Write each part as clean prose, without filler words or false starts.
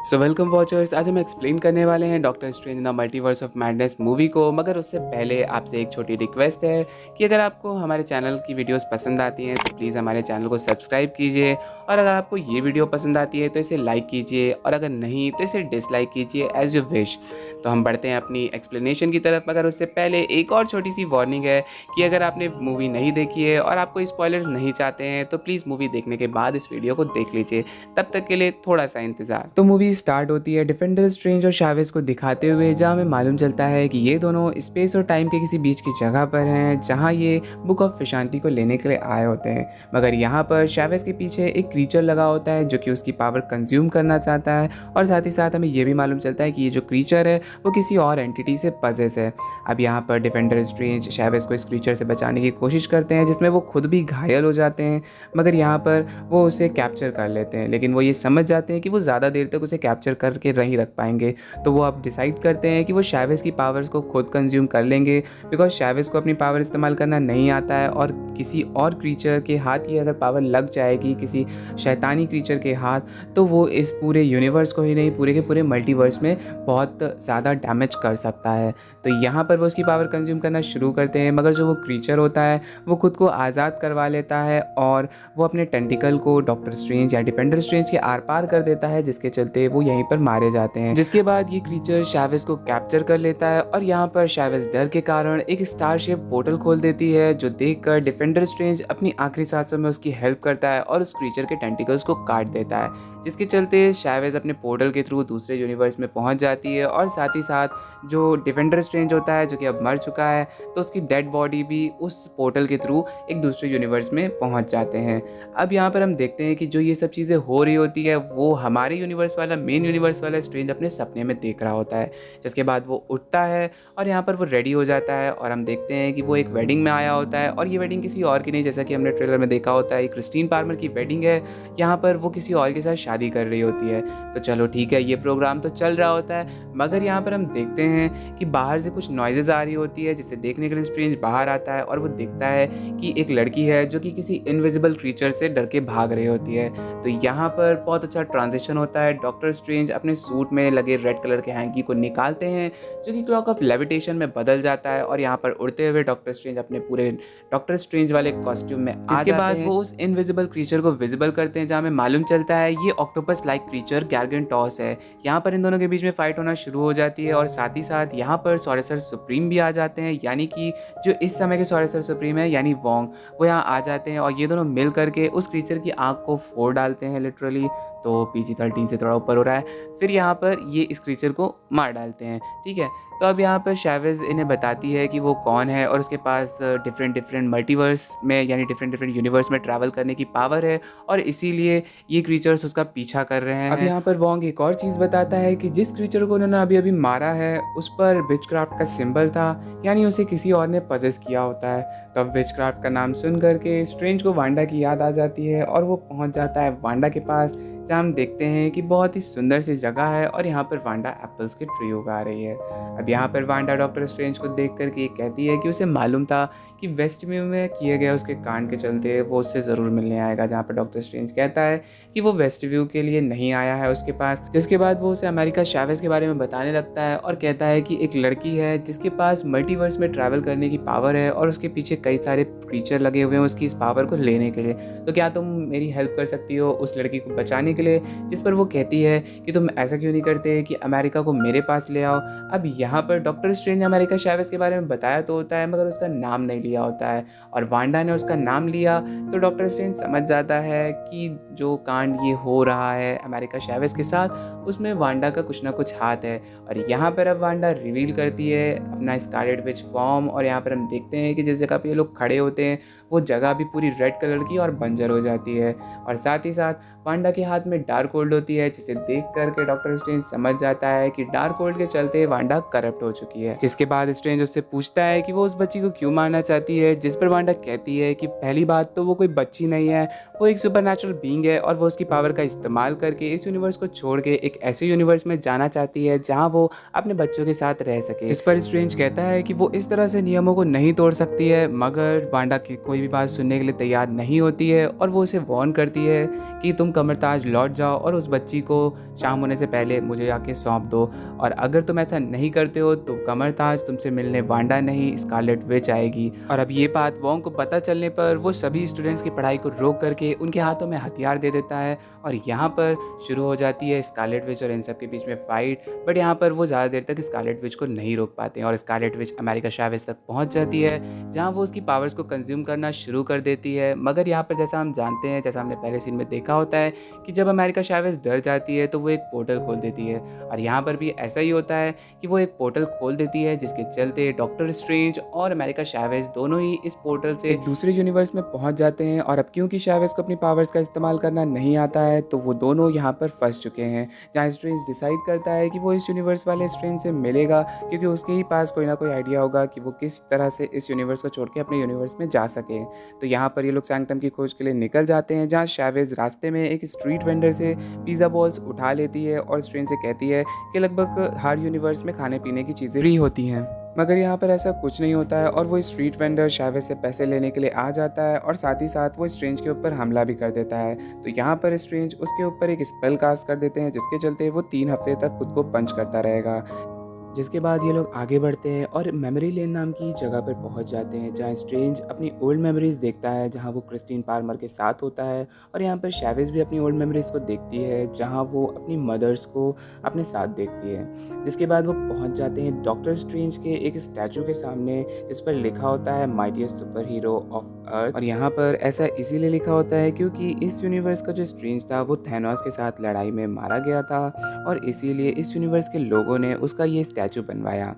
So welcome watchers. आज हम explain करने वाले हैं doctor strange in the multiverse of madness movie को। मगर उससे पहले आपसे एक छोटी रिक्वेस्ट है कि अगर आपको हमारे चैनल की वीडियोस पसंद आती हैं तो प्लीज़ हमारे चैनल को सब्सक्राइब कीजिए, और अगर आपको ये वीडियो पसंद आती है तो इसे लाइक कीजिए, और अगर नहीं तो इसे डिसलाइक कीजिए एज यू विश। तो हम बढ़ते हैं अपनी एक्सप्लेनेशन की तरफ। मगर उससे पहले एक और छोटी सी वार्निंग है कि अगर आपने मूवी नहीं देखी है और आपको स्पॉयलर्स नहीं चाहते हैं तो प्लीज़ मूवी देखने के बाद इस वीडियो को देख लीजिए। तब तक के लिए थोड़ा सा इंतज़ार। तो मूवी स्टार्ट होती है डिफेंडर स्ट्रेंज और शावेज को दिखाते हुए, जहाँ हमें मालूम चलता है कि ये दोनों स्पेस और टाइम के किसी बीच की जगह पर हैं जहाँ ये बुक ऑफ फिशांति को लेने के लिए आए होते हैं। मगर यहाँ पर शावेज के पीछे एक क्रीचर लगा होता है जो कि उसकी पावर कंज्यूम करना चाहता है, और साथ ही साथ हमें ये भी मालूम चलता है कि ये जो क्रीचर है वो किसी और एंटिटी से पजेस है। अब यहाँ पर डिफेंडर स्ट्रेंज शावेज को इस क्रीचर से बचाने की कोशिश करते हैं, जिसमें वो खुद भी घायल हो जाते हैं। मगर यहाँ पर वो उसे कैप्चर कर लेते हैं, लेकिन वो ये समझ जाते हैं कि वो ज़्यादा देर तक उसे कैप्चर करके नहीं रख पाएंगे। तो वो अब डिसाइड करते हैं कि वो शावेज की पावर्स को खुद कंज्यूम कर लेंगे, बिकॉज शावेज को अपनी पावर इस्तेमाल करना नहीं आता है, और किसी और क्रीचर के हाथ ये अगर पावर लग जाएगी, किसी शैतानी क्रीचर के हाथ, तो वो इस पूरे यूनिवर्स को ही नहीं पूरे के पूरे मल्टीवर्स में बहुत ज़्यादा डैमेज कर सकता है। तो यहाँ पर वो उसकी पावर कंज्यूम करना शुरू करते हैं, मगर जो वो क्रीचर होता है वो खुद को आज़ाद करवा लेता है, और वो अपने टेंटिकल को डॉक्टर स्ट्रेंज या डिफेंडर स्ट्रेंज के आर पार कर देता है, जिसके चलते वो यहीं पर मारे जाते हैं। जिसके बाद ये क्रीचर शावेज को कैप्चर कर लेता है, और यहाँ पर शावेज डर के कारण एक स्टारशिप पोर्टल खोल देती है, जो देखकर डिफेंडर स्ट्रेंज अपनी आखिरी सांसों में उसकी हेल्प करता है और उस क्रीचर के टेंटिकल्स को काट देता है, जिसके चलते शावेज अपने पोर्टल के थ्रू दूसरे यूनिवर्स में पहुंच जाती है। और साथ ही साथ जो डिफेंडर स्ट्रेंज होता है, जो कि अब मर चुका है, तो उसकी डेड बॉडी भी उस पोर्टल के थ्रू एक दूसरे यूनिवर्स में पहुंच जाते हैं। अब यहाँ पर हम देखते हैं कि जो ये सब चीज़ें हो रही होती है वो हमारे यूनिवर्स वाला मेन यूनिवर्स वाला स्ट्रेंज अपने सपने में देख रहा होता है। जिसके बाद वो उठता है और यहाँ पर वो रेडी हो जाता है, और हम देखते हैं कि वो एक वेडिंग में आया होता है, और ये वेडिंग किसी और की नहीं, जैसा कि हमने ट्रेलर में देखा होता है, क्रिस्टीन पार्मर की वेडिंग है। यहाँ पर वो किसी और के साथ शादी कर रही होती है। तो चलो ठीक है, ये प्रोग्राम तो चल रहा होता है, मगर यहाँ पर हम देखते हैं कि बाहर से कुछ नॉइजेज आ रही होती है, जिसे देखने के लिए स्ट्रेंज बाहर आता है, और वो देखता है कि एक लड़की है जो कि किसी इनविजिबल क्रीचर से डर के भाग रही होती है। तो यहाँ पर बहुत अच्छा ट्रांजिशन होता है। डॉक्टर स्ट्रेंज अपने सूट में लगे रेड कलर के हैंकी को निकालते हैं, जो कि क्लॉक ऑफ लेविटेशन में बदल जाता है, और यहाँ पर उड़ते हुए डॉक्टर स्ट्रेंज अपने पूरे डॉक्टर स्ट्रेंज वाले कॉस्ट्यूम में जिसके बाद वो उस इनविजिबल क्रीचर को विजिबल करते हैं, जहाँ हमें मालूम चलता है ये ऑक्टोपस लाइक क्रीचर गार्गेंटॉस है। यहाँ पर इन दोनों के बीच में फाइट होना शुरू हो जाती है, और साथ ही साथ यहाँ पर सॉरेसर सुप्रीम भी आ जाते हैं, यानी कि जो इस समय के सॉरेसर सुप्रीम है यानी वोंग, वो यहाँ आ जाते हैं, और ये दोनों मिल करके उस क्रीचर की आँख को फोड़ डालते हैं लिटरली। तो PG-13 से थोड़ा ऊपर हो रहा है। फिर यहाँ पर ये इस क्रीचर को मार डालते हैं, ठीक है। तो अब यहाँ पर शावेज इन्हें बताती है कि वो कौन है, और उसके पास डिफरेंट मल्टीवर्स में यानी डिफरेंट यूनिवर्स में ट्रैवल करने की पावर है, और इसीलिए ये क्रीचर्स उसका पीछा कर रहे हैं। अब यहाँ पर वोंग एक और चीज़ बताता है कि जिस क्रीचर को उन्होंने अभी अभी मारा है उस पर विचक्राफ्ट का सिंबल था, यानी उसे किसी और ने पजेस किया होता है। तो अब विचक्राफ्ट का नाम सुन करके स्ट्रेंज को वांडा की याद आ जाती है, और वो पहुँच जाता है वांडा के पास, जहाँ हम देखते हैं कि बहुत ही सुंदर सी जगह है, और यहाँ पर वांडा एप्पल्स के ट्री उगा रही है। अब यहाँ पर वांडा डॉक्टर स्ट्रेंज को देख कर के कहती है कि उसे मालूम था कि वेस्टव्यू में किए गए उसके कांड के चलते वो उससे ज़रूर मिलने आएगा, जहाँ पर डॉक्टर स्ट्रेंज कहता है कि वो वेस्टव्यू के लिए नहीं आया है उसके पास। जिसके बाद वो उसे अमेरिका शावेज के बारे में बताने लगता है, और कहता है कि एक लड़की है जिसके पास मल्टीवर्स में ट्रैवल करने की पावर है, और उसके पीछे कई सारे क्रीचर लगे हुए हैं उसकी इस पावर को लेने के लिए। तो क्या तुम मेरी हेल्प कर सकती हो उस लड़की को बचाने के लिए? जिस पर वो कहती है कि तुम ऐसा क्यों नहीं करते कि अमेरिका को मेरे पास ले आओ। अब यहाँ पर डॉक्टर स्ट्रेंज ने अमेरिका शावेज के बारे में बताया तो होता है, मगर उसका नाम नहीं लिया होता है, और वांडा ने उसका नाम लिया। तो डॉक्टर स्ट्रेंज समझ जाता है कि जो कांड ये हो रहा है अमेरिका शावेज के साथ, उसमें वांडा का कुछ ना कुछ हाथ है। और यहाँ पर अब वांडा रिवील करती है अपना स्कारलेट विच फॉर्म, और यहाँ पर हम देखते हैं कि जिस जगह पे ये लोग खड़े होते हैं वो जगह भी पूरी रेड कलर की और बंजर हो जाती है, और साथ ही साथ वांडा के हाथ में डार्क होल्ड होती है, जिसे देख करके डॉक्टर स्ट्रेंज समझ जाता है कि डार्क होल्ड के चलते वांडा करप्ट हो चुकी है। जिसके बाद स्ट्रेंज उससे पूछता है कि वो उस बच्ची को क्यों मारना चाहती है, जिस पर वांडा कहती है कि पहली बात तो वो कोई बच्ची नहीं है, वो एक सुपरनैचुरल बीइंग है, और वो उसकी पावर का इस्तेमाल करके इस यूनिवर्स को छोड़ के एक ऐसे यूनिवर्स में जाना चाहती है जहाँ वो अपने बच्चों के साथ रह सके। जिस पर स्ट्रेंज कहता है कि वो इस तरह से नियमों को नहीं तोड़ सकती है, मगर वांडा की कोई भी बात सुनने के लिए तैयार नहीं होती है और वो उसे वार्न करती है कि तुम कमरताज लौट जाओ और उस बच्ची को शाम होने से पहले मुझे आके सौंप दो, और अगर तुम ऐसा नहीं करते हो तो कमरताज तुमसे मिलने वांडा नहीं स्कारलेट विच आएगी। और अब ये बात वोंग को पता चलने पर वो सभी स्टूडेंट्स की पढ़ाई को रोक करके उनके हाथों में हथियार दे देता है और यहाँ पर शुरू हो जाती है स्कारलेट विच और इन सब के बीच में फाइट। बट यहाँ पर वो ज़्यादा देर तक स्कारलेट विच को नहीं रोक पाते हैं और स्कारलेट विच अमेरिका चावेज़ तक पहुँच जाती है, जहाँ वो उसकी पावर्स को कंज्यूम करना शुरू कर देती है। मगर यहाँ पर जैसा हम जानते हैं, जैसा हमने पहले सीन में देखा होता है कि जब अमेरिका चावेज़ डर जाती है तो वो एक पोर्टल खोल देती है, और यहाँ पर भी ऐसा ही होता है कि वो एक पोर्टल खोल देती है जिसके चलते डॉक्टर स्ट्रेंज और अमेरिका चावेज़ दोनों ही इस पोर्टल से एक दूसरे यूनिवर्स में पहुँच जाते हैं। और अब क्योंकि चावेज़ को अपनी पावर्स का इस्तेमाल करना नहीं आता है तो वो दोनों यहाँ पर फंस चुके हैं, जहाँ स्ट्रेंज डिसाइड करता है कि वो इस यूनिवर्स वाले स्ट्रेंज से मिलेगा क्योंकि उसके ही पास कोई ना कोई आइडिया होगा कि वो किस तरह से इस यूनिवर्स को छोड़ के अपने यूनिवर्स में जा सके। तो यहाँ पर ये लोग सैंक्टम की खोज के लिए निकल जाते हैं, जहाँ चावेज़ रास्ते में एक स्ट्रीट वेंडर से पिज़्ज़ा बॉल्स उठा लेती है और स्ट्रेंज से कहती है कि लगभग हर यूनिवर्स में खाने पीने की चीज़ें फ्री होती हैं। मगर यहाँ पर ऐसा कुछ नहीं होता है और वो स्ट्रीट वेंडर चावेज़ से पैसे लेने के लिए आ जाता है और साथ ही साथ वो स्ट्रेंज के ऊपर हमला भी कर देता है। तो यहाँ पर स्ट्रेंज उसके ऊपर एक स्पेल कास्ट कर देते हैं जिसके चलते वो 3 हफ्ते तक खुद को पंच करता रहेगा। जिसके बाद ये लोग आगे बढ़ते हैं और मेमोरी लेन नाम की जगह पर पहुंच जाते हैं, जहां स्ट्रेंज अपनी ओल्ड मेमोरीज देखता है जहां वो क्रिस्टीन पार्मर के साथ होता है, और यहाँ पर चावेज़ भी अपनी ओल्ड मेमोरीज को देखती है जहां वो अपनी मदर्स को अपने साथ देखती है। जिसके बाद वो पहुंच जाते हैं डॉक्टर स्ट्रेंज के एक स्टैचू के सामने जिस पर लिखा होता है mightiest super hero of earth. और यहाँ पर ऐसा इसीलिए लिखा होता है क्योंकि इस यूनिवर्स का जो स्ट्रेंज था वो थैनोस के साथ लड़ाई में मारा गया था और इसीलिए इस यूनिवर्स के लोगों ने उसका ये स्टैचू बनवाया।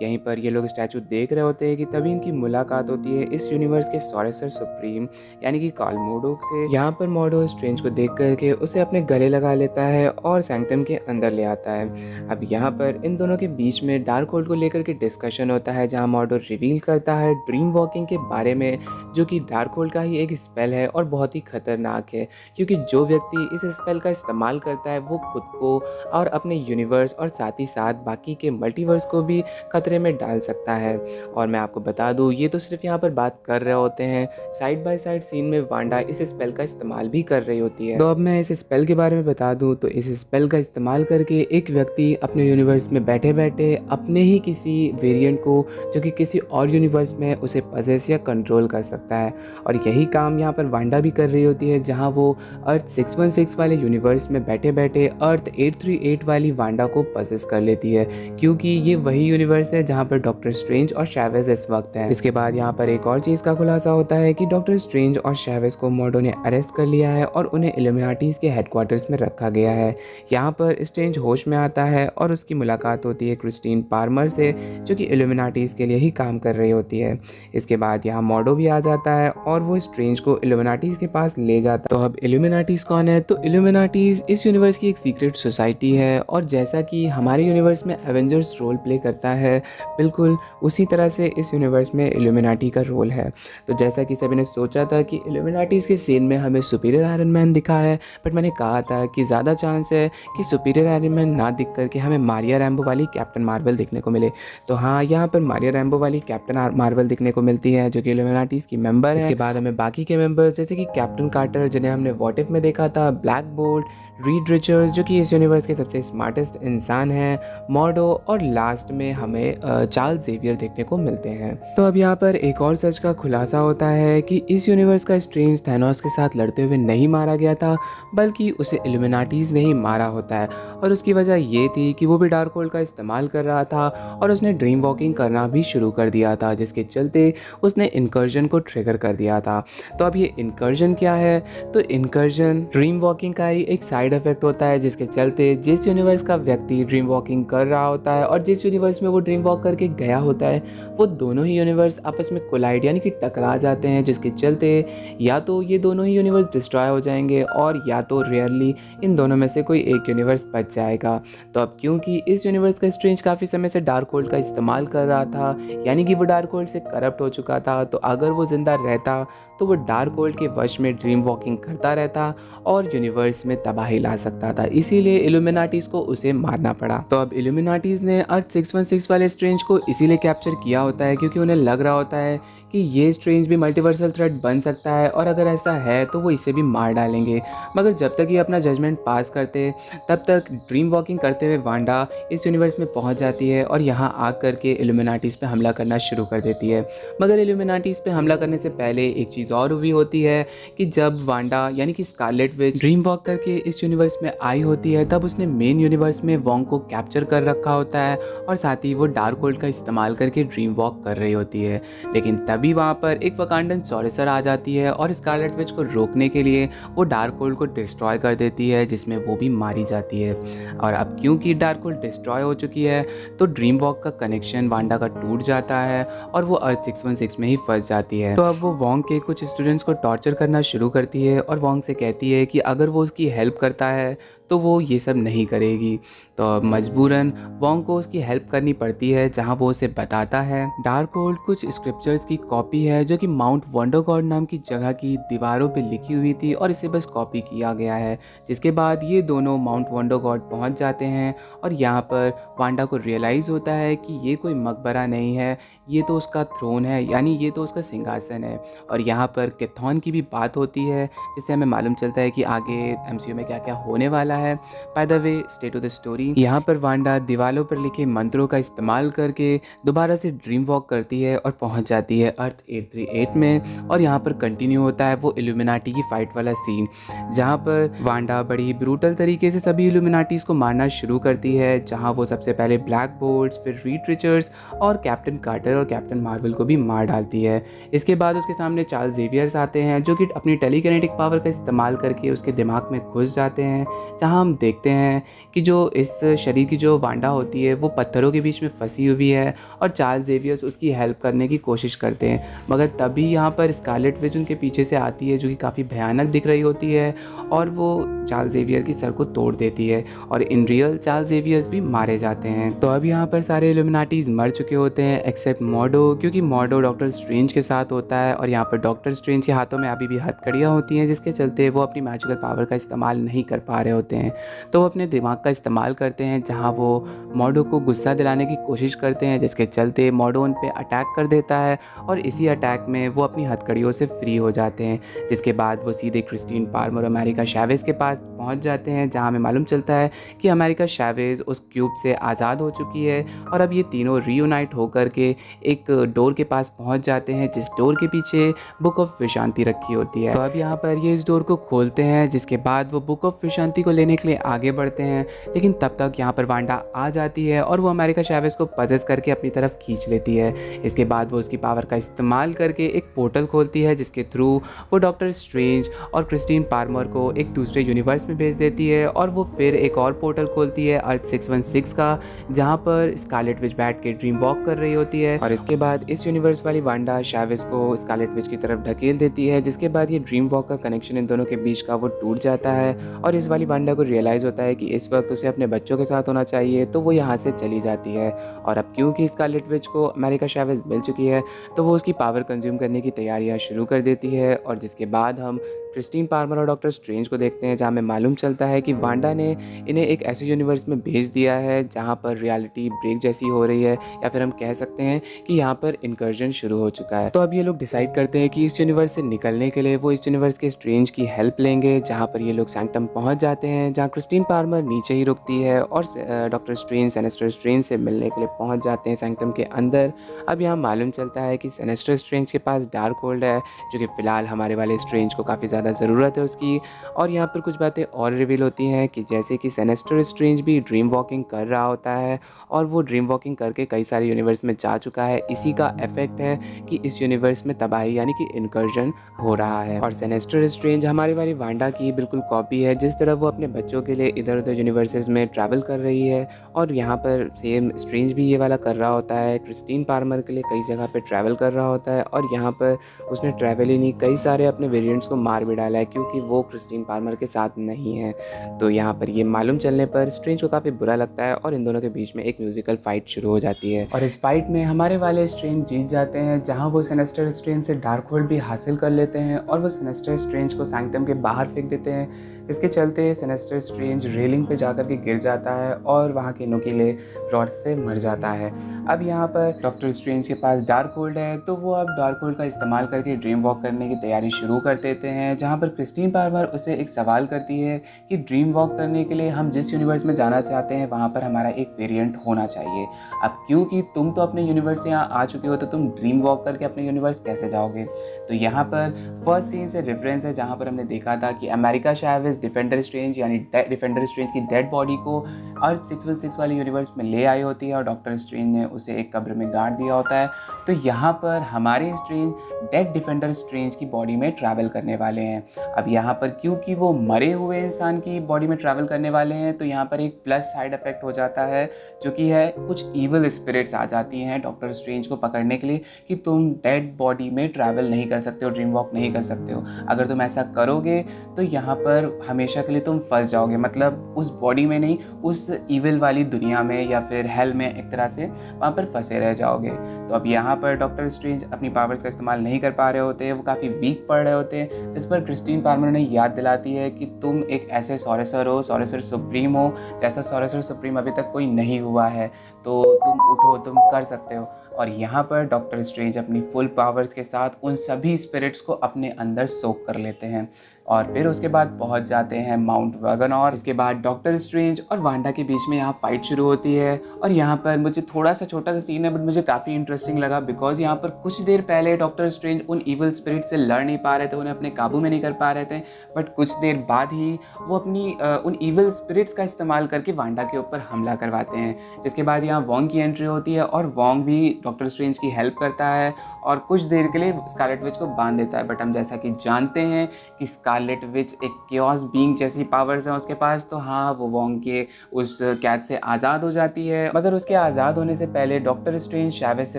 यहीं पर ये लोग स्टैचू देख रहे होते हैं कि तभी इनकी मुलाकात होती है इस यूनिवर्स के सॉरेसर सुप्रीम यानी कि कार्ल मोडोक से। यहाँ पर मोडो स्ट्रेंज को देख करके उसे अपने गले लगा लेता है और सैंक्टम के अंदर ले आता है। अब यहाँ पर इन दोनों के बीच में डार्क होल्ड को लेकर के डिस्कशन होता है, जहाँ मोडो रिवील करता है ड्रीम वॉकिंग के बारे में, जो कि डार्क होल्ड का ही एक स्पेल है और बहुत ही खतरनाक है क्योंकि जो व्यक्ति इस स्पेल का इस्तेमाल करता है वो खुद को और अपने यूनिवर्स और साथ ही साथ बाकी के मल्टीवर्स को भी खतरे में डाल सकता है। और मैं आपको बता दूं, ये तो सिर्फ यहाँ पर बात कर रहे होते हैं, साइड बाय साइड सीन में वांडा इस स्पेल का इस्तेमाल भी कर रही होती है। तो अब मैं इस स्पेल के बारे में बता दूं तो इस स्पेल का इस्तेमाल करके एक व्यक्ति अपने यूनिवर्स में बैठे बैठे अपने ही किसी वेरिएंट को जो कि किसी और यूनिवर्स में उसे पजेस या कंट्रोल कर सकता है। और यही काम यहाँ पर वांडा भी कर रही होती है, जहाँ वो अर्थ 616 वाले यूनिवर्स में बैठे बैठे अर्थ 838 वाली वांडा को पजेस कर लेती है, क्योंकि ये वही यूनिवर्स है जहाँ पर डॉक्टर स्ट्रेंज और चावेज़ इस वक्त हैं। इसके बाद यहाँ पर एक और चीज़ का खुलासा होता है कि डॉक्टर स्ट्रेंज और चावेज़ को मोडो ने अरेस्ट कर लिया है और उन्हें इल्यूमिनाटीज़ के हेडक्वार्टर्स में रखा गया है। यहाँ पर स्ट्रेंज होश में आता है और उसकी मुलाकात होती है क्रिस्टीन पार्मर से, जो कि इल्यूमिनाटीज़ के लिए ही काम कर रही होती है। इसके बाद यहाँ मोडो भी आ जाता है और वो स्ट्रेंज को इल्यूमिनाटीज़ के पास ले जाता है। तो अब इल्यूमिनाटीज़ कौन है? तो इल्यूमिनाटीज़ इस यूनिवर्स की एक सीक्रेट सोसाइटी है, और जैसा कि हमारे यूनिवर्स में एवेंजर्स रोल प्ले करता है, बिल्कुल उसी तरह से इस यूनिवर्स में इल्यूमिनाटी का रोल है। तो जैसा कि सभी ने सोचा था कि इल्यूमिनाटीज़ के सीन में हमें सुपीरियर आयरन मैन दिखा है, बट मैंने कहा था कि ज़्यादा चांस है कि सुपीरियर आयरन मैन ना दिख करके हमें मारिया रैम्बो वाली कैप्टन मार्वल देखने को मिले। तो हाँ, यहाँ पर मारिया रैम्बो वाली कैप्टन मार्वल दिखने को मिलती है, जो कि इल्यूमिनाटीज़ की मेंबर है। इसके बाद हमें बाकी के मेंबर्स जैसे कि कैप्टन कार्टर, जिन्हें हमने व्हाट इफ में देखा था, ब्लैक बोल्ट, रीड रिचर्ड्स, जो कि इस यूनिवर्स के सबसे स्मार्टेस्ट इंसान हैं, मोडो, और लास्ट में हमें चार्ल्स ज़ेवियर देखने को मिलते हैं। तो अब यहाँ पर एक और सच का खुलासा होता है कि इस यूनिवर्स का स्ट्रेंज थैनोस के साथ लड़ते हुए नहीं मारा गया था, बल्कि उसे इल्यूमिनाटीज़ ने ही मारा होता है। और उसकी वजह ये थी कि वो भी डार्क होल्ड का इस्तेमाल कर रहा था और उसने ड्रीम वॉकिंग करना भी शुरू कर दिया था, जिसके चलते उसने इनकर्जन को ट्रिगर कर दिया था। तो अब ये इनकर्जन क्या है? तो इनकर्जन ड्रीम वॉकिंग का ही एक साइड इफेक्ट होता है, जिसके चलते जिस यूनिवर्स का व्यक्ति ड्रीम वॉकिंग कर रहा होता है और जिस यूनिवर्स में वो ड्रीम वॉक करके गया होता है, वो दोनों ही यूनिवर्स आपस में कोलाइड यानी कि टकरा जाते हैं, जिसके चलते या तो ये दोनों ही यूनिवर्स डिस्ट्रॉय हो जाएंगे और या तो रेयरली इन दोनों में से कोई एक यूनिवर्स बच जाएगा। तो अब क्योंकि इस यूनिवर्स का स्ट्रेंज काफ़ी समय से डार्क होल्ड का इस्तेमाल कर रहा था, यानी कि वो डार्क होल्ड से करप्ट हो चुका था, तो अगर वो जिंदा रहता तो वो डार्क होल्ड के वश में ड्रीम वॉकिंग करता रहता और यूनिवर्स में तबाही ला सकता था, इसीलिए इल्यूमिनाटीज को उसे मारना पड़ा। तो अब इल्यूमिनाटीज ने अर्थ 616 वाले स्ट्रेंज को इसीलिए कैप्चर किया होता है क्योंकि उन्हें लग रहा होता है कि ये स्ट्रेंज भी मल्टीवर्सल थ्रेट बन सकता है, और अगर ऐसा है तो वो इसे भी मार डालेंगे। मगर जब तक ये अपना जजमेंट पास करते तब तक ड्रीम वॉकिंग करते हुए वांडा इस यूनिवर्स में पहुंच जाती है और यहाँ आ करके इल्यूमिनाटीज पे हमला करना शुरू कर देती है। मगर इल्यूमिनाटीज पे हमला करने से पहले एक चीज़ और भी होती है कि जब वांडा यानी कि स्कारलेट विच ड्रीम वॉक करके इस यूनिवर्स में आई होती है, तब उसने मेन यूनिवर्स में वोंग को कैप्चर कर रखा होता है और साथ ही वो डार्क होल्ड का इस्तेमाल करके ड्रीम वॉक कर रही होती है। लेकिन तभी वहाँ पर एक वकांडन सॉरेसर आ जाती है और स्कारलेट विच को रोकने के लिए वो डार्क होल्ड को डिस्ट्रॉय कर देती है, जिसमें वो भी मारी जाती है। और अब क्योंकि डार्क होल्ड डिस्ट्रॉय हो चुकी है तो ड्रीम वॉक का कनेक्शन वांडा का टूट जाता है और वो अर्थ 616 में ही फंस जाती है। तो अब वो वोंग के कुछ स्टूडेंट्स को टॉर्चर करना शुरू करती है और वोंग से कहती है कि अगर वो उसकी हेल्प करता है तो वो ये सब नहीं करेगी। तो अब मजबूरन वोंग को उसकी हेल्प करनी पड़ती है, जहाँ वो उसे बताता है डार्क होल्ड कुछ स्क्रिप्चर्स की कॉपी है जो कि माउंट वंडर गॉड नाम की जगह की दीवारों पे लिखी हुई थी और इसे बस कॉपी किया गया है। जिसके बाद ये दोनों माउंट वंडर गॉड पहुँच जाते हैं और यहाँ पर वांडा को रियलाइज़ होता है कि ये कोई मकबरा नहीं है, ये तो उसका थ्रोन है, यानी ये तो उसका सिंहासन है। और यहाँ पर कैथॉन की भी बात होती है, जिससे हमें मालूम चलता है कि आगे एमसीयू में क्या क्या होने वाला है। By the way, stay to the story. यहाँ पर वांडा दीवालों पर लिखे मंत्रों का इस्तेमाल करके दोबारा से ड्रीम वॉक करती है और पहुँच जाती है अर्थ 838 में। और यहाँ पर कंटिन्यू होता है वो इल्यूमिनाटी की फाइट वाला सीन, जहाँ पर वांडा बड़ी ब्रूटल तरीके से सभी इल्यूमिनाटीज को मारना शुरू करती है, जहाँ वो सबसे पहले ब्लैक बोल्ट्स, फिर रीड रिचर्ड्स और कैप्टन कार्टर और कैप्टन मार्वल को भी मार डालती है। इसके बाद उसके सामने चार्ल्स जेवियर्स आते हैं जो कि अपनी टेलीकिनेटिक पावर का इस्तेमाल करके उसके दिमाग में घुस जाते हैं, जहाँ हम देखते हैं कि जो इस शरीर की जो वांडा होती है वो पत्थरों के बीच में फंसी हुई है और चार्ल्स जेवियर्स उसकी हेल्प करने की कोशिश करते हैं। मगर तभी यहाँ पर स्कारलेट विच उनके पीछे से आती है जो कि काफ़ी भयानक दिख रही होती है और वो चार्ल्स जेवियर की सर को तोड़ देती है और इन रियल चार्ल्स जेवियर्स भी मारे जाते हैं। तो अब यहाँ पर सारे इल्यूमिनाटीज मर चुके होते हैं एक्सेप्ट मॉडो, क्योंकि मॉडो डॉक्टर स्ट्रेंज के साथ होता है और यहाँ पर डॉक्टर स्ट्रेंज के हाथों में अभी भी हथकड़ियाँ होती हैं, जिसके चलते वो अपनी मैजिकल पावर का इस्तेमाल नहीं कर पा रहे होते हैं। तो वो अपने दिमाग का इस्तेमाल करते हैं, जहाँ वो मॉडो को गुस्सा दिलाने की कोशिश करते हैं, जिसके चलते मॉडो उन पर अटैक कर देता है और इसी अटैक में वो अपनी हथकड़ियों से फ्री हो जाते हैं। जिसके बाद वो सीधे क्रिस्टीन पार्मर और अमेरिका चैवेज़ के पास पहुंच जाते हैं, जहां हमें मालूम चलता है कि अमेरिका चैवेज़ उस क्यूब से आज़ाद हो चुकी है और अब ये तीनों रीयूनाइट होकर के एक डोर के पास पहुंच जाते हैं, जिस डोर के पीछे बुक ऑफ विशांति रखी होती है। तो अब यहाँ पर ये इस डोर को खोलते हैं, जिसके बाद वो बुक ऑफ विशांति को लेने के लिए आगे बढ़ते हैं, लेकिन तब तक यहाँ पर वांडा आ जाती है और वो अमेरिका चैवेज़ को पजेस करके अपनी तरफ खींच लेती है। इसके बाद वो उसकी पावर का इस्तेमाल करके एक पोर्टल खोलती है, जिसके थ्रू वो डॉक्टर स्ट्रेंज और क्रिस्टीन पार्मर को एक दूसरे यूनिवर्स में भेज देती है और वो फिर एक और पोर्टल खोलती है अर्थ 616 का, जहाँ पर स्कारलेट विच बैठ के ड्रीम वॉक कर रही होती है। और इसके बाद इस यूनिवर्स वाली वांडा चैवेज़ को स्कारलेट विच की तरफ ढकेल देती है, जिसके बाद ये ड्रीम वॉक का कनेक्शन इन दोनों के बीच का वो टूट जाता है और इस वाली वांडा को रियलाइज़ होता है कि इस वक्त उसे अपने बच्चों के साथ होना चाहिए, तो वो यहाँ से चली जाती है। और अब क्योंकि स्कारलेट विच को अमेरिका चैवेज़ मिल चुकी है तो वो उसकी पावर कंज्यूम करने की तैयारियाँ शुरू कर देती है और जिसके बाद हम क्रिस्टीन पार्मर और डॉक्टर स्ट्रेंज को देखते हैं, जहाँ हमें मालूम चलता है कि वांडा ने इन्हें एक ऐसे यूनिवर्स में भेज दिया है जहाँ पर रियलिटी ब्रेक जैसी हो रही है, या फिर हम कह सकते हैं कि यहाँ पर इनकर्जन शुरू हो चुका है। तो अब ये लोग डिसाइड करते हैं कि इस यूनिवर्स से निकलने के लिए वो इस यूनिवर्स के स्ट्रेंज की हेल्प लेंगे, जहाँ पर ये लोग सैंक्टम पहुँच जाते हैं, जहाँ क्रिस्टीन पार्मर नीचे ही रुकती है और डॉक्टर स्ट्रेंज सेनेस्टर स्ट्रेंज से मिलने के लिए पहुँच जाते हैं सैंक्टम के अंदर। अब यहाँ मालूम चलता है कि सेनेस्टर स्ट्रेंज के पास डार्क होल्ड है, जो कि फ़िलहाल हमारे वाले स्ट्रेंज को काफ़ी ज़्यादा ज़रूरत है उसकी। और यहाँ पर कुछ बातें और रिवील होती हैं कि जैसे कि सेनेस्टर स्ट्रेंज भी ड्रीम वॉकिंग कर रहा होता है और वो ड्रीम वॉकिंग करके कई सारे यूनिवर्स में जा चुका है। इसी का इफेक्ट है कि इस यूनिवर्स में तबाही यानी कि इनकर्जन हो रहा है। और सेनेस्टर स्ट्रेंज हमारी वाली वांडा की बिल्कुल कॉपी है, जिस तरह वो अपने बच्चों के लिए इधर उधर यूनिवर्सेस में ट्रैवल कर रही है और यहाँ पर सेम स्ट्रेंज भी ये वाला कर रहा होता है। क्रिस्टीन पार्मर के लिए कई जगह पे ट्रैवल कर रहा होता है और यहाँ पर उसने ट्रैवल ही नहीं, कई सारे अपने वेरिएंट्स को मार भी डाला है क्योंकि वो क्रिस्टीन पार्मर के साथ नहीं है। तो यहाँ पर ये मालूम चलने पर स्ट्रेंज को काफ़ी बुरा लगता है और इन दोनों के बीच में एक म्यूजिकल फाइट शुरू हो जाती है और इस फाइट में हमारे वाले स्ट्रेंज जीत जाते हैं, जहाँ वो सेनेस्टर स्ट्रेंज से डार्क होल्ड भी हासिल कर लेते हैं और वो सेनेस्टर स्ट्रेंज को सैंक्टम के बाहर फेंक देते हैं। इसके चलते सिनेस्टर स्ट्रेंज रेलिंग पे जाकर के गिर जाता है और वहाँ के नुकीले रॉड से मर जाता है। अब यहाँ पर डॉक्टर स्ट्रेंज के पास डार्क होल्ड है, तो वो अब डार्क होल्ड का इस्तेमाल करके ड्रीम वॉक करने की तैयारी शुरू कर देते हैं, जहाँ पर क्रिस्टीन पार्मर उसे एक सवाल करती है कि ड्रीम वॉक करने के लिए हम जिस यूनिवर्स में जाना चाहते हैं वहाँ पर हमारा एक वेरिएंट होना चाहिए। अब क्योंकि तुम तो अपने यूनिवर्स से यहाँ आ चुके हो, तो तुम ड्रीम वॉक करके अपने यूनिवर्स कैसे जाओगे? तो यहाँ पर फर्स्ट सीन से रेफरेंस है, जहाँ पर हमने देखा था कि अमेरिका चैवेज़ डिफेंडर स्ट्रेंज यानी डिफेंडर स्ट्रेंज की डेड बॉडी को अर्थ 616 वाले यूनिवर्स में ले आई होती है और डॉक्टर स्ट्रेंज ने उसे एक कब्र में गाड़ दिया होता है। तो यहाँ पर हमारे स्ट्रेंज डेड डिफेंडर स्ट्रेंज की बॉडी में ट्रैवल करने वाले हैं। अब यहाँ पर क्योंकि वो मरे हुए इंसान की बॉडी में ट्रैवल करने वाले हैं, तो यहाँ पर एक प्लस साइड इफेक्ट हो जाता है, जो कि है कुछ ईवल स्पिरिट्स आ जाती हैं डॉक्टर स्ट्रेंज को पकड़ने के लिए कि तुम डेड बॉडी में ट्रैवल नहीं कर सकते हो, ड्रीम वॉक नहीं कर सकते हो। अगर तुम ऐसा करोगे तो यहाँ पर हमेशा के लिए तुम फंस जाओगे, मतलब उस बॉडी में नहीं, उस ईविल वाली दुनिया में या फिर हेल में एक तरह से वहाँ पर फंसे रह जाओगे। तो अब यहाँ पर डॉक्टर स्ट्रेंज अपनी पावर्स का इस्तेमाल नहीं कर पा रहे होते हैं, वो काफ़ी वीक पड़ रहे होते हैं, जिस पर क्रिस्टीन पार्मर ने याद दिलाती है कि तुम एक ऐसे सॉरेसर हो, सॉरेसर सुप्रीम हो, जैसा सॉरेसर सुप्रीम अभी तक कोई नहीं हुआ है, तो तुम उठो, तुम कर सकते हो। और यहाँ पर डॉक्टर स्ट्रेंज अपनी फुल पावर्स के साथ उन सभी स्पिरिट्स को अपने अंदर सोख कर लेते हैं और फिर उसके बाद पहुँच जाते हैं माउंट वैगन। और इसके बाद डॉक्टर स्ट्रेंज और वांडा के बीच में यहाँ फाइट शुरू होती है। और यहाँ पर मुझे थोड़ा सा छोटा सा सीन है, बट मुझे काफ़ी इंटरेस्टिंग लगा, बिकॉज यहाँ पर कुछ देर पहले डॉक्टर स्ट्रेंज उन ईवल स्पिरिट से लड़ नहीं पा रहे थे, उन्हें अपने काबू में नहीं कर पा रहे थे, बट कुछ देर बाद ही वो अपनी उन ईवल स्पिरिट्स का इस्तेमाल करके वांडा के ऊपर हमला करवाते हैं। जिसके बाद यहाँ वोंग की एंट्री होती है और वोंग भी डॉक्टर स्ट्रेंज की हेल्प करता है और कुछ देर के लिए स्कारलेट विच को बांध देता है। बट हम जैसा कि जानते हैं कि स्कारलेट विच एक क्योस बीइंग जैसी पावर्स हैं उसके पास, तो हाँ, वो वोंग के उस कैद से आज़ाद हो जाती है। मगर उसके आज़ाद होने से पहले डॉक्टर स्ट्रेंज शैवेज से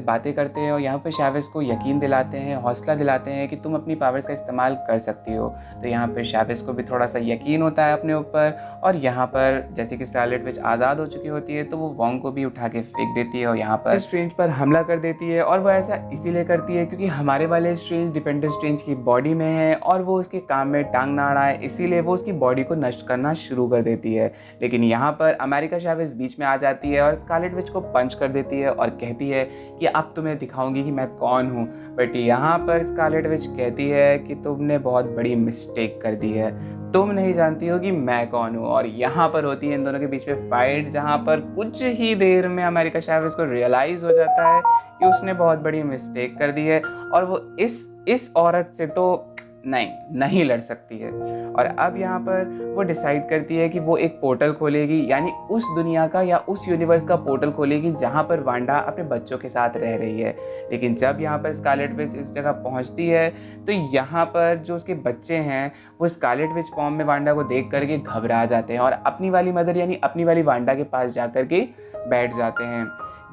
बातें करते हैं और यहाँ पे शैवेज को यकीन दिलाते हैं, हौसला दिलाते हैं कि तुम अपनी पावर्स का इस्तेमाल कर सकती हो। तो यहाँ पे शैवेज को भी थोड़ा सा यकीन होता है अपने ऊपर, और यहाँ पर जैसे कि स्कारलेट विच आज़ाद हो चुकी होती है तो वो वोंग को भी उठा के फेंक देती है और यहाँ पर स्ट्रेंज पर हमला कर देती है। और वो ऐसा इसीलिए करती है क्योंकि हमारे वाले स्ट्रेंज डिफेंडर स्ट्रेंज की बॉडी में है और वो उसके काम में टांग ना अड़ाए, इसीलिए वो उसकी बॉडी को नष्ट करना शुरू कर देती है। लेकिन यहाँ पर अमेरिका चैवेज़ बीच में आ जाती है और स्कारलेट विच को पंच कर देती है और कहती है कि अब तुम्हें दिखाऊंगी कि मैं कौन हूँ। बट यहाँ पर स्कारलेट विच कहती है कि तुमने बहुत बड़ी मिस्टेक कर दी है, तुम नहीं जानती हो कि मैं कौन हूँ। और यहाँ पर होती है इन दोनों के बीच में फाइट, जहाँ पर कुछ ही देर में अमेरिका चैवेज़ को रियलाइज़ हो जाता है कि उसने बहुत बड़ी मिस्टेक कर दी है और वो इस औरत से तो नहीं लड़ सकती है। और अब यहाँ पर वो डिसाइड करती है कि वो एक पोर्टल खोलेगी, यानी उस दुनिया का या उस यूनिवर्स का पोर्टल खोलेगी जहाँ पर वांडा अपने बच्चों के साथ रह रही है। लेकिन जब यहाँ पर स्कारलेट विच इस जगह पहुँचती है तो यहाँ पर जो उसके बच्चे हैं वो स्कारलेट विच फॉर्म में वांडा को देख करके घबरा जाते हैं और अपनी वाली मदर यानी अपनी वाली वांडा के पास जा कर के बैठ जाते हैं।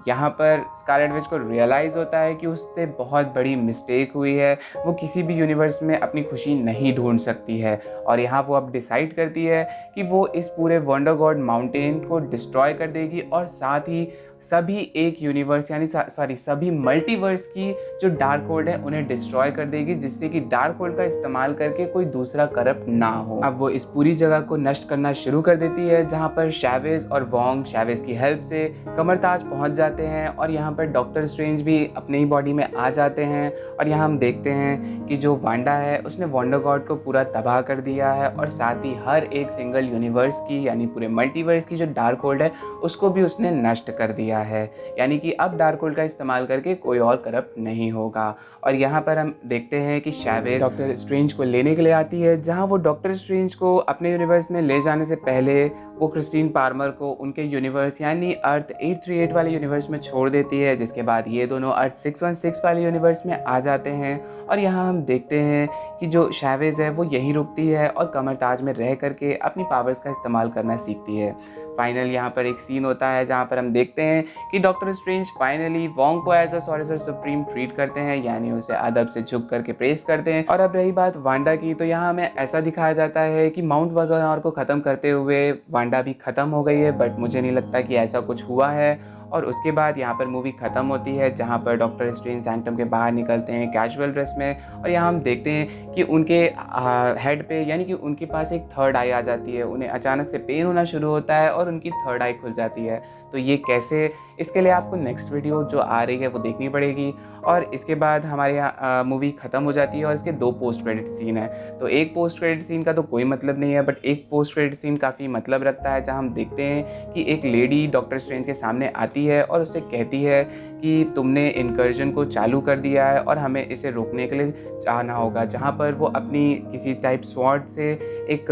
यहाँ पर स्कारलेट विच को रियलाइज़ होता है कि उससे बहुत बड़ी मिस्टेक हुई है, वो किसी भी यूनिवर्स में अपनी खुशी नहीं ढूंढ सकती है। और यहाँ वो अब डिसाइड करती है कि वो इस पूरे वंडर गॉड माउंटेन को डिस्ट्रॉय कर देगी और साथ ही सभी एक यूनिवर्स यानी सभी मल्टीवर्स की जो डार्क होल्ड है उन्हें डिस्ट्रॉय कर देगी, जिससे कि डार्क होल्ड का इस्तेमाल करके कोई दूसरा करप्ट ना हो। अब वो इस पूरी जगह को नष्ट करना शुरू कर देती है, जहाँ पर शैवेज और वोंग शैवेज की हेल्प से कमरताज पहुँच जाते हैं और यहाँ पर डॉक्टर स्ट्रेंज भी अपनी ही बॉडी में आ जाते हैं। और यहाँ हम देखते हैं कि जो वांडा है उसने वंडर गॉड को पूरा तबाह कर दिया है और साथ ही हर एक सिंगल यूनिवर्स की यानी पूरे मल्टीवर्स की जो डार्क होल्ड है उसको भी उसने नष्ट कर दिया है। यानी कि अब डार्क होल्ड का इस्तेमाल करके कोई और करप्ट नहीं होगा। और यहाँ पर हम देखते हैं कि शैवेज डॉक्टर स्ट्रेंज को लेने के लिए आती है, जहाँ वो डॉक्टर स्ट्रेंज को अपने यूनिवर्स में ले जाने से पहले वो क्रिस्टीन पार्मर को उनके यूनिवर्स यानी अर्थ 838 वाले यूनिवर्स में छोड़ देती है, जिसके बाद ये दोनों अर्थ 616 वाले यूनिवर्स में आ जाते हैं। और यहाँ हम देखते हैं कि जो शैवेज है वो यहीं रुकती है और कमरताज में रह करके अपनी पावर्स का इस्तेमाल करना सीखती है। फाइनल यहाँ पर एक सीन होता है जहाँ पर हम देखते हैं कि डॉक्टर स्ट्रेंज फाइनली वोंग को एज अ सॉरेसर सुप्रीम ट्रीट करते हैं, यानी उसे अदब से झुक करके प्रेस करते हैं। और अब रही बात वांडा की, तो यहाँ हमें ऐसा दिखाया जाता है कि माउंट वैगनर को ख़त्म करते हुए वांडा भी ख़त्म हो गई है, बट मुझे नहीं लगता कि ऐसा कुछ हुआ है। और उसके बाद यहाँ पर मूवी ख़त्म होती है जहाँ पर डॉक्टर स्ट्रेंज सैंक्टम के बाहर निकलते हैं कैजुअल ड्रेस में, और यहाँ हम देखते हैं कि उनके हेड पे यानी कि उनके पास एक थर्ड आई आ जाती है। उन्हें अचानक से पेन होना शुरू होता है और उनकी थर्ड आई खुल जाती है। तो ये कैसे, इसके लिए आपको नेक्स्ट वीडियो जो आ रही है वो देखनी पड़ेगी। और इसके बाद हमारे यहाँ मूवी ख़त्म हो जाती है और इसके 2 पोस्ट क्रेडिट सीन है। तो एक पोस्ट क्रेडिट सीन का तो कोई मतलब नहीं है, बट एक पोस्ट क्रेडिट सीन काफ़ी मतलब रखता है, जहाँ हम देखते हैं कि एक लेडी डॉक्टर स्ट्रेंज के सामने आती है और उससे कहती है कि तुमने इनकर्जन को चालू कर दिया है और हमें इसे रोकने के लिए आना होगा। जहाँ पर वो अपनी किसी टाइप स्वॉर्ड से एक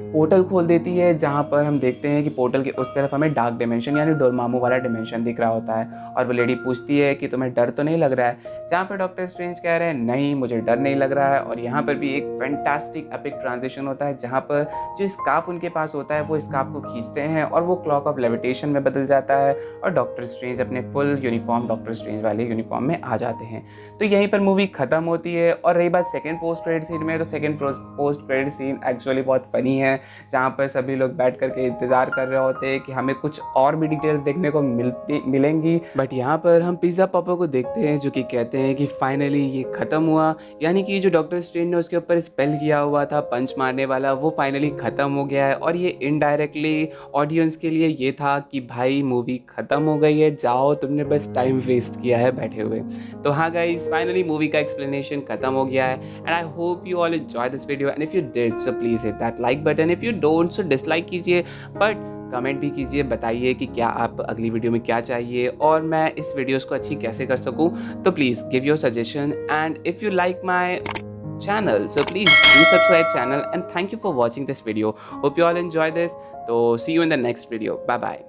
पोर्टल खोल देती है, जहाँ पर हम देखते हैं कि पोर्टल के उस तरफ हमें डार्क डिमेंशन यानी डोरमामू वाला डिमेंशन दिख रहा होता है। और वो लेडी पूछती है कि तुम्हें डर तो नहीं लग रहा है, जहाँ पर डॉक्टर स्ट्रेंज कह रहे हैं नहीं मुझे डर नहीं लग रहा है। और यहाँ पर भी एक फैंटास्टिक एपिक ट्रांजिशन होता है, जहाँ पर जो स्कार्फ उनके पास होता है वो स्कार्फ को खींचते हैं और वो क्लॉक ऑफ लेविटेशन में बदल जाता है और डॉक्टर स्ट्रेंज अपने फुल यूनिफॉर्म डॉक्टर स्ट्रेंज वाले यूनिफॉर्म में आ जाते हैं। तो यहीं पर मूवी ख़त्म होती है। और रही बात सेकेंड पोस्ट क्रेडिट सीन में, तो second post credit scene actually बहुत फनी है, जहाँ पर सभी लोग बैठ करके इंतज़ार कर रहे होते हैं कि हमें कुछ और भी डिटेल्स देखने को मिलेंगी। बट यहाँ पर हम पिज़्ज़ा पापा को देखते हैं जो कि कहते हैं कि फाइनली ये ख़त्म हुआ, यानी कि जो डॉक्टर स्ट्रेंज ने उसके ऊपर स्पेल किया हुआ था पंच मारने वाला वो फाइनली ख़त्म हो गया है। और ये इनडायरेक्टली ऑडियंस के लिए ये था कि भाई मूवी ख़त्म हो गई है, जाओ तुमने बस टाइम वेस्ट किया है बैठे हुए। तो हाँ गाइस, फाइनली मूवी का एक्सप्लेनेशन खत्म हो गया है and I hope you all enjoy this video and if you did so please hit that like button, if you don't so dislike कीजिए, बट कमेंट भी कीजिए, बताइए कि क्या आप अगली वीडियो में क्या चाहिए और मैं इस वीडियोस को अच्छी कैसे कर सकूं। तो please give your suggestion and if you like my channel so please do subscribe channel and thank you for watching this video. Hope you all enjoy this. So see you in the next video. Bye bye.